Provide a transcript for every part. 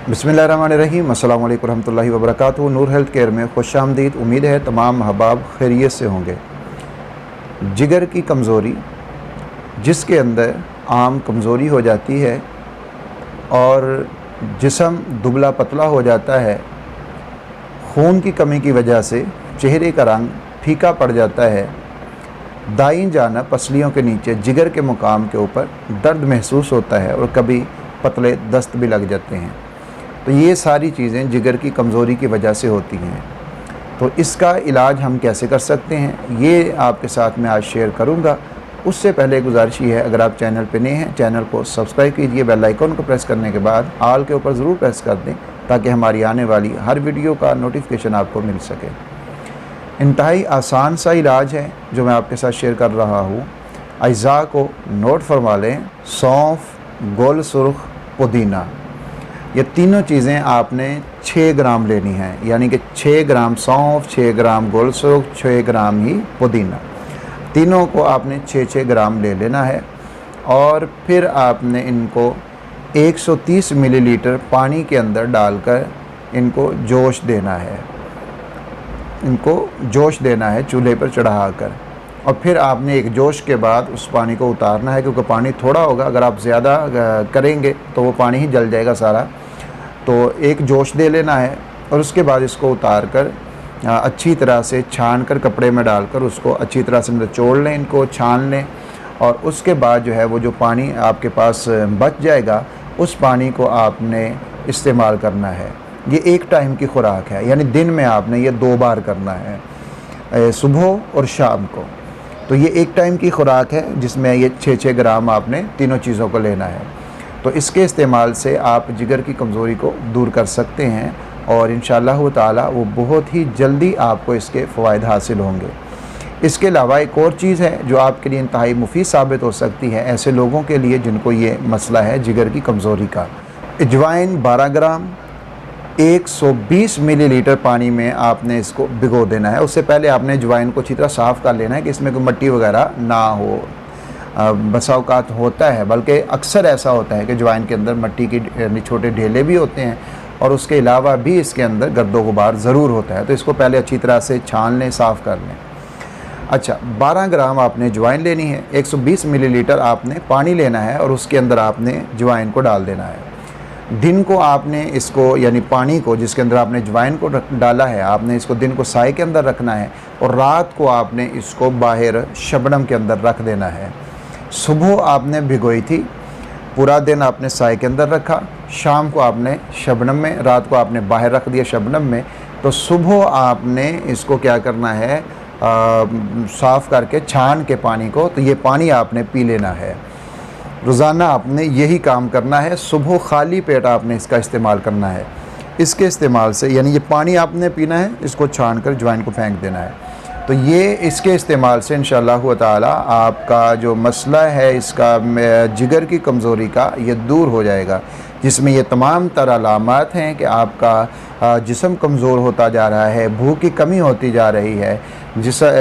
बिस्मिल्लाहिर्रहमानिर्रहीम, अस्सलाम वालेकुम रहमतुल्लाहि व बरकातुहू। नूर हेल्थ केयर में खुशामदीद। उम्मीद है तमाम अहबाब खैरियत से होंगे। जिगर की कमज़ोरी, जिसके अंदर आम कमज़ोरी हो जाती है और जिस्म दुबला पतला हो जाता है, खून की कमी की वजह से चेहरे का रंग फीका पड़ जाता है, दाईं जानिब पसलियों के नीचे जिगर के मुकाम के ऊपर दर्द महसूस होता है और कभी पतले दस्त भी लग जाते हैं। तो ये सारी चीज़ें जिगर की कमज़ोरी की वजह से होती हैं। तो इसका इलाज हम कैसे कर सकते हैं, ये आपके साथ मैं आज शेयर करूँगा। उससे पहले गुजारिश ये है, अगर आप चैनल पे नए हैं, चैनल को सब्सक्राइब कीजिए। बेल आइकन को प्रेस करने के बाद ऑल के ऊपर ज़रूर प्रेस कर दें, ताकि हमारी आने वाली हर वीडियो का नोटिफिकेशन आपको मिल सके। इंतहाई आसान सा इलाज है जो मैं आपके साथ शेयर कर रहा हूँ। अज्जा को नोट फरमा लें। सौंफ, गोल सुर्ख, पुदीना, ये तीनों चीज़ें आपने 6 ग्राम लेनी है। यानी कि 6 ग्राम सौंफ, 6 ग्राम गोल सुर्ख, 6 ग्राम ही पुदीना, तीनों को आपने 6-6 ग्राम ले लेना है। और फिर आपने इनको 130 मिलीलीटर पानी के अंदर डालकर इनको जोश देना है। इनको जोश देना है चूल्हे पर चढ़ाकर, और फिर आपने एक जोश के बाद उस पानी को उतारना है, क्योंकि पानी थोड़ा होगा। अगर आप ज़्यादा करेंगे तो वो पानी ही जल जाएगा सारा। तो एक जोश दे लेना है और उसके बाद इसको उतार कर अच्छी तरह से छान कर कपड़े में डालकर उसको अच्छी तरह से निचोड़ लें, इनको छान लें। और उसके बाद जो है वो जो पानी आपके पास बच जाएगा, उस पानी को आपने इस्तेमाल करना है। ये एक टाइम की खुराक है, यानी दिन में आपने ये 2 बार करना है, सुबह और शाम को। तो ये एक टाइम की खुराक है जिसमें ये 6-6 ग्राम आपने तीनों चीज़ों को लेना है। तो इसके इस्तेमाल से आप जिगर की कमज़ोरी को दूर कर सकते हैं और इंशाअल्लाह ताला वो बहुत ही जल्दी आपको इसके फ़वाइद हासिल होंगे। इसके अलावा एक और चीज़ है जो आपके लिए इंतहाई मुफीद साबित हो सकती है ऐसे लोगों के लिए जिनको ये मसला है जिगर की कमज़ोरी का। अजवाइन 12 ग्राम 120 मिलीलीटर पानी में आपने इसको भिगो देना है। उससे पहले आपने अजवाइन को अच्छी तरह साफ़ कर लेना है कि इसमें कोई मिट्टी वगैरह ना हो। बसा औकात होता है, बल्कि अक्सर ऐसा होता है कि अजवाइन के अंदर मिट्टी की छोटे ढेले भी होते हैं और उसके अलावा भी इसके अंदर गर्दो गुबार ज़रूर होता है। तो इसको पहले अच्छी तरह से छान लें, साफ़ कर लें। अच्छा, 12 ग्राम आपने अजवाइन लेनी है, 120 मिलीलीटर आपने पानी लेना है और उसके अंदर आपने अजवाइन को डाल देना है। दिन को आपने इसको, यानी पानी को जिसके अंदर आपने अजवाइन को डाला है, आपने इसको दिन को साए के अंदर रखना है और रात को आपने इसको बाहर शबनम के अंदर रख देना है। सुबह आपने भिगोई थी, पूरा दिन आपने साए के अंदर रखा, शाम को आपने शबनम में, रात को आपने बाहर रख दिया शबनम में। तो सुबह आपने इसको क्या करना है, साफ़ करके छान के पानी को, तो ये पानी आपने पी लेना है। रोज़ाना आपने यही काम करना है। सुबह खाली पेट आपने इसका इस्तेमाल करना है। इसके इस्तेमाल से, यानी ये पानी आपने पीना है, इसको छान कर अजवाइन को फेंक देना है। तो ये इसके इस्तेमाल से इंशाअल्लाह ताला आपका जो मसला है इसका जिगर की कमज़ोरी का, ये दूर हो जाएगा। जिसमें ये तमाम तरह अलामात हैं कि आपका जिस्म कमज़ोर होता जा रहा है, भूख की कमी होती जा रही है,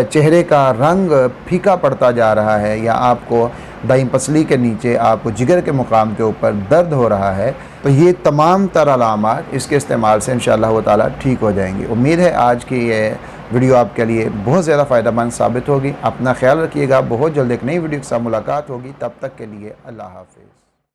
चेहरे का रंग फीका पड़ता जा रहा है, या आपको दाईं पसली के नीचे आपको जिगर के मुकाम के ऊपर दर्द हो रहा है। तो ये तमाम तरह अलामात इसके इस्तेमाल से इंशाअल्लाह ताला ठीक हो जाएंगी। उम्मीद है आज की ये वीडियो आपके लिए बहुत ज़्यादा फ़ायदेमंद साबित होगी। अपना ख्याल रखिएगा। बहुत जल्द एक नई वीडियो के साथ मुलाकात होगी। तब तक के लिए अल्लाह हाफ़िज़।